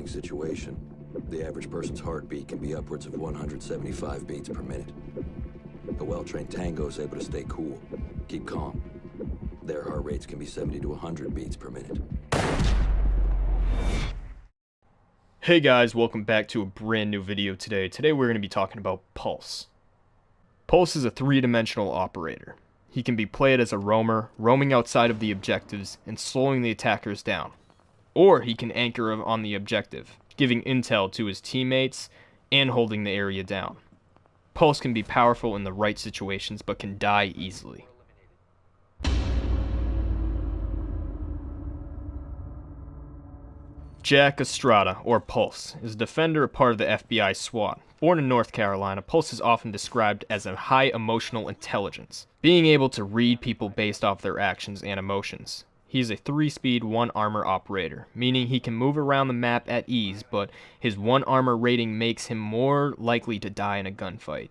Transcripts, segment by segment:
roaming situation. The average person's heartbeat can be upwards of 175 beats per minute. A well-trained tango is able to stay cool, keep calm. Their heart rates can be 70 to 100 beats per minute. Hey guys, welcome back to a brand new video today. Today we're going to be talking about Pulse. Pulse is a three-dimensional operator. He can be played as a roamer, roaming outside of the objectives and slowing the attackers down. Or he can anchor on the objective, giving intel to his teammates and holding the area down. Pulse can be powerful in the right situations but can die easily. Jack Estrada, or Pulse, is a defender, a part of the FBI SWAT. Born in North Carolina, Pulse is often described as a high emotional intelligence, being able to read people based off their actions and emotions. He is a 3-speed, 1-armor operator, meaning he can move around the map at ease, but his 1-armor rating makes him more likely to die in a gunfight.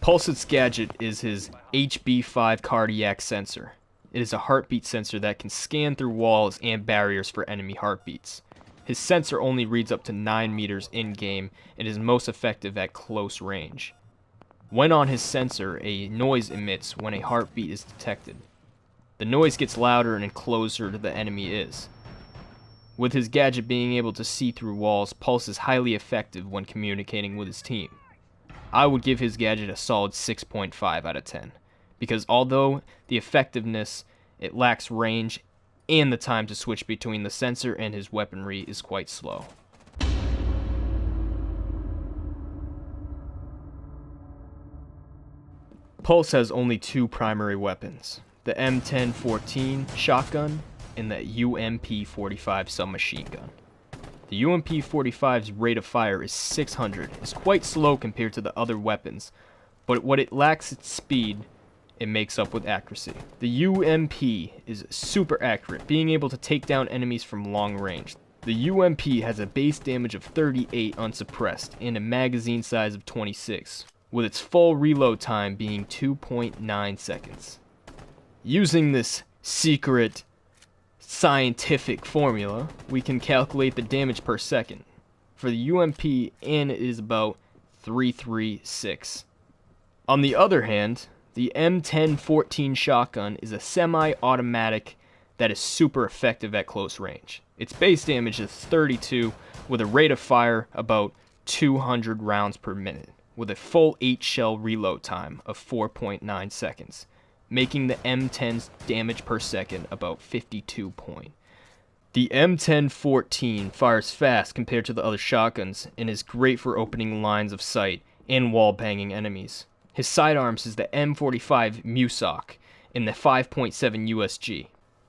Pulse's gadget is his HB5 cardiac sensor. It is a heartbeat sensor that can scan through walls and barriers for enemy heartbeats. His sensor only reads up to 9 meters in-game and is most effective at close range. When on his sensor, a noise emits when a heartbeat is detected. The noise gets louder and closer the enemy is. With his gadget being able to see through walls, Pulse is highly effective when communicating with his team. I would give his gadget a solid 6.5 out of 10, because although the effectiveness, it lacks range, and the time to switch between the sensor and his weaponry is quite slow. Pulse has only 2 primary weapons, the M1014 shotgun and the UMP45 submachine gun. The UMP45's rate of fire is 600. It's quite slow compared to the other weapons, but what it lacks its speed, it makes up with accuracy. The UMP is super accurate, being able to take down enemies from long range. The UMP has a base damage of 38 unsuppressed and a magazine size of 26, with its full reload time being 2.9 seconds. Using this secret scientific formula, we can calculate the damage per second. For the UMP, and it is about 336. On the other hand, the M1014 shotgun is a semi-automatic that is super effective at close range. Its base damage is 32 with a rate of fire about 200 rounds per minute, with a full 8-shell reload time of 4.9 seconds. Making the M10's damage per second about 52 point. The M1014 fires fast compared to the other shotguns and is great for opening lines of sight and wall-banging enemies. His sidearms is the M45 MUSOC and the 5.7 USG.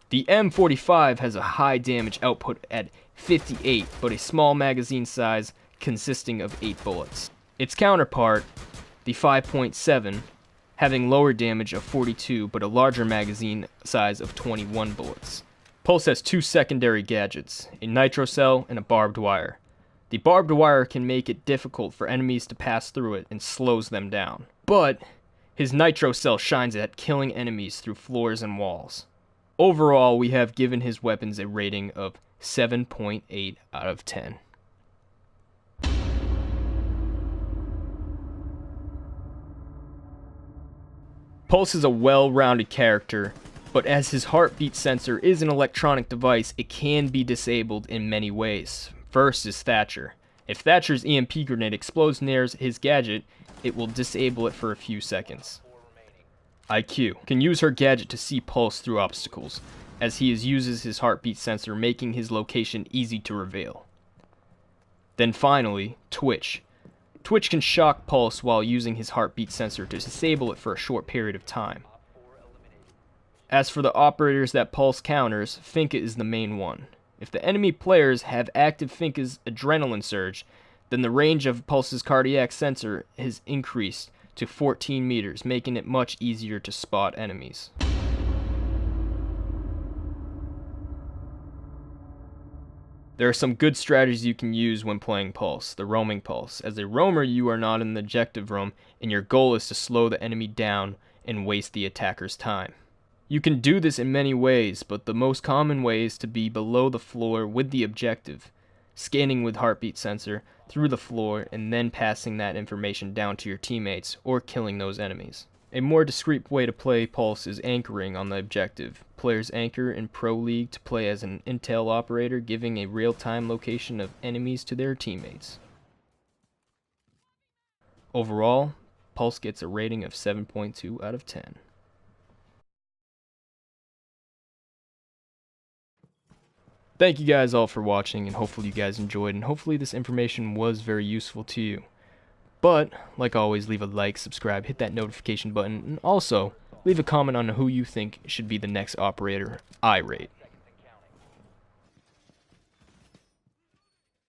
The M45 has a high damage output at 58, but a small magazine size consisting of 8 bullets. Its counterpart, the 5.7, having lower damage of 42 but a larger magazine size of 21 bullets. Pulse has 2 secondary gadgets, a nitro cell and a barbed wire. The barbed wire can make it difficult for enemies to pass through it and slows them down, but his nitro cell shines at killing enemies through floors and walls. Overall, we have given his weapons a rating of 7.8 out of 10. Pulse is a well-rounded character, but as his heartbeat sensor is an electronic device, it can be disabled in many ways. First is Thatcher. If Thatcher's EMP grenade explodes near his gadget, it will disable it for a few seconds. IQ can use her gadget to see Pulse through obstacles, as he uses his heartbeat sensor, making his location easy to reveal. Then finally, Twitch. Twitch can shock Pulse while using his heartbeat sensor to disable it for a short period of time. As for the operators that Pulse counters, Finka is the main one. If the enemy players have active Finka's adrenaline surge, then the range of Pulse's cardiac sensor is increased to 14 meters, making it much easier to spot enemies. There are some good strategies you can use when playing Pulse, the roaming Pulse. As a roamer, you are not in the objective room, and your goal is to slow the enemy down and waste the attacker's time. You can do this in many ways, but the most common way is to be below the floor with the objective, scanning with heartbeat sensor through the floor and then passing that information down to your teammates or killing those enemies. A more discreet way to play Pulse is anchoring on the objective. Players anchor in Pro League to play as an intel operator, giving a real-time location of enemies to their teammates. Overall, Pulse gets a rating of 7.2 out of 10. Thank you guys all for watching, and hopefully you guys enjoyed, and hopefully this information was very useful to you. But, like always, leave a like, subscribe, hit that notification button, and also, leave a comment on who you think should be the next operator I rate.